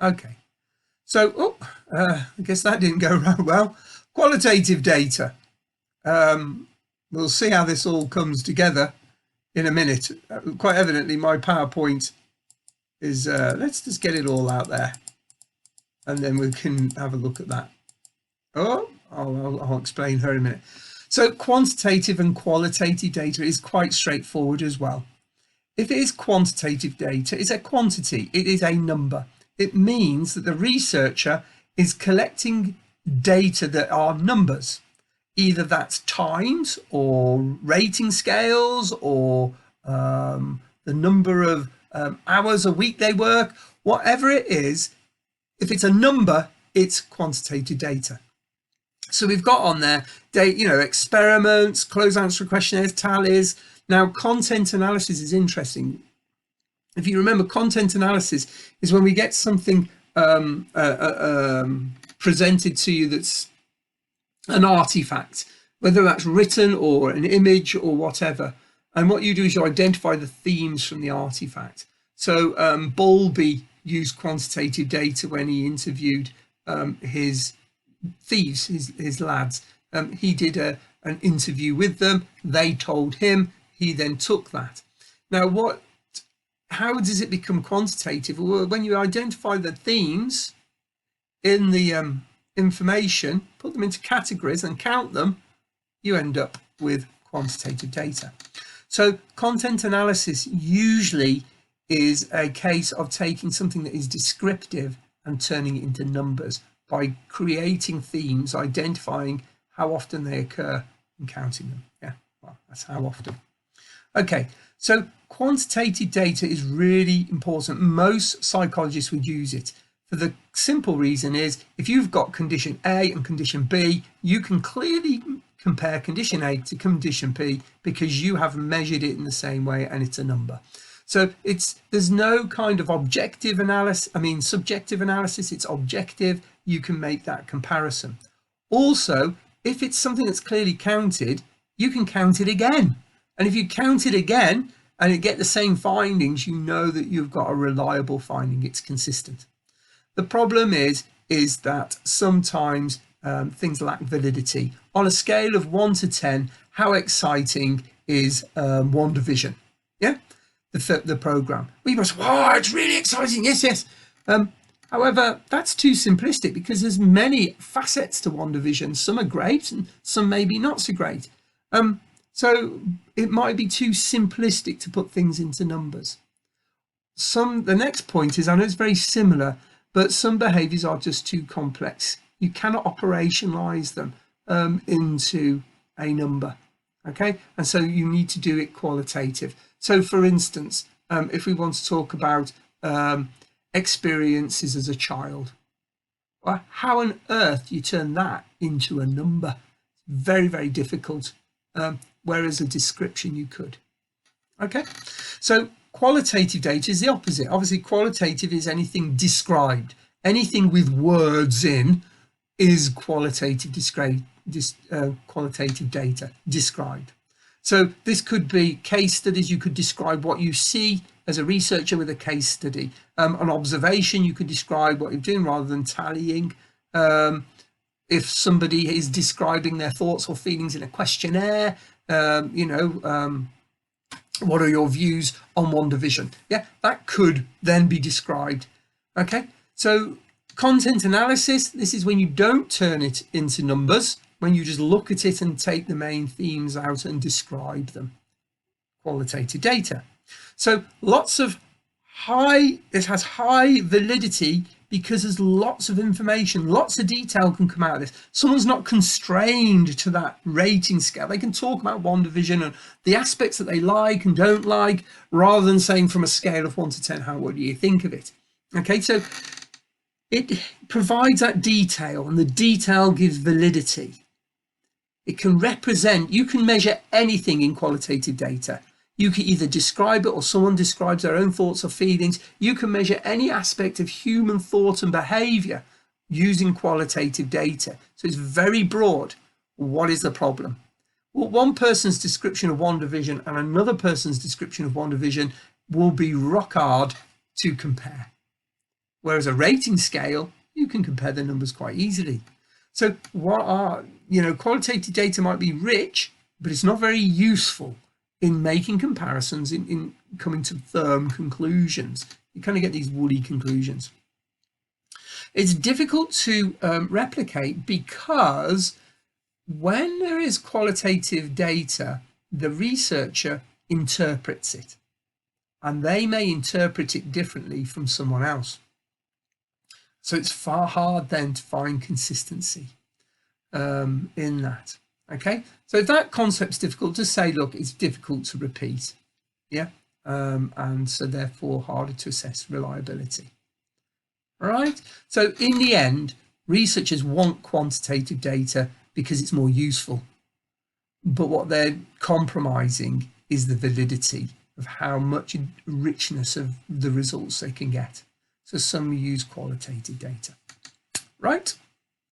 Okay. So, I guess that didn't go well. Qualitative data. We'll see how this all comes together in a minute. Quite evidently, my PowerPoint is, let's just get it all out there and then we can have a look at that. Oh, I'll explain her in a minute. So quantitative and qualitative data is quite straightforward as well. If it is quantitative data, it's a quantity, it is a number. It means that the researcher is collecting data that are numbers. Either that's times or rating scales or the number of hours a week they work, whatever it is. If it's a number, it's quantitative data. So we've got on there, experiments, closed answer questionnaires, tallies. Now, content analysis is interesting. If you remember, content analysis is when we get something presented to you that's an artifact, whether that's written or an image or whatever. And what you do is you identify the themes from the artifact. So Bowlby used quantitative data when he interviewed his thieves, his lads. He did an interview with them. They told him. He then took that. Now, how does it become quantitative? Well, when you identify the themes in the information, put them into categories and count them, you end up with quantitative data. So content analysis usually is a case of taking something that is descriptive and turning it into numbers by creating themes, identifying how often they occur and counting them. Yeah, well, that's how often. Okay, so quantitative data is really important. Most psychologists would use it for the simple reason is if you've got condition A and condition B, you can clearly compare condition A to condition B because you have measured it in the same way and it's a number. So there's no kind of objective analysis, subjective analysis, it's objective. You can make that comparison. Also, if it's something that's clearly counted, you can count it again. And if you count it again and you get the same findings, you know that you've got a reliable finding, it's consistent. The problem is that sometimes things lack validity. On a scale of 1 to 10, how exciting is WandaVision? Yeah, the program. We must, wow, it's really exciting. Yes. However, that's too simplistic because there's many facets to WandaVision. Some are great and some maybe not so great. So it might be too simplistic to put things into numbers. The next point is, I know it's very similar, but some behaviors are just too complex. You cannot operationalize them into a number. Okay, and so you need to do it qualitative. So for instance, if we want to talk about experiences as a child, well, how on earth do you turn that into a number? Very, very difficult. Whereas a description you could. Okay, so qualitative data is the opposite. Obviously, qualitative is anything described. Anything with words in is qualitative data described. So this could be case studies. You could describe what you see as a researcher with a case study. An observation, you could describe what you're doing rather than tallying. If somebody is describing their thoughts or feelings in a questionnaire, what are your views on WandaVision? Yeah, that could then be described. Okay, so content analysis, this is when you don't turn it into numbers, when you just look at it and take the main themes out and describe them. Qualitative data. So it has high validity because there's lots of information, lots of detail can come out of this. Someone's not constrained to that rating scale. They can talk about WandaVision and the aspects that they like and don't like, rather than saying from a scale of 1 to 10, what do you think of it? Okay, so it provides that detail, and the detail gives validity. It can represent, you can measure anything in qualitative data. You can either describe it or someone describes their own thoughts or feelings. You can measure any aspect of human thought and behavior using qualitative data. So it's very broad. What is the problem? Well, one person's description of WandaVision and another person's description of WandaVision will be rock hard to compare. Whereas a rating scale, you can compare the numbers quite easily. So what are, qualitative data might be rich, but it's not very useful in making comparisons, in coming to firm conclusions. You kind of get these woolly conclusions. It's difficult to replicate because when there is qualitative data, the researcher interprets it, and they may interpret it differently from someone else. So it's far hard then to find consistency in that. Okay, so if that concept's difficult to say, look, it's difficult to repeat. Yeah, and so therefore harder to assess reliability. All right, so in the end, researchers want quantitative data because it's more useful, but what they're compromising is the validity of how much richness of the results they can get. So some use qualitative data. Right?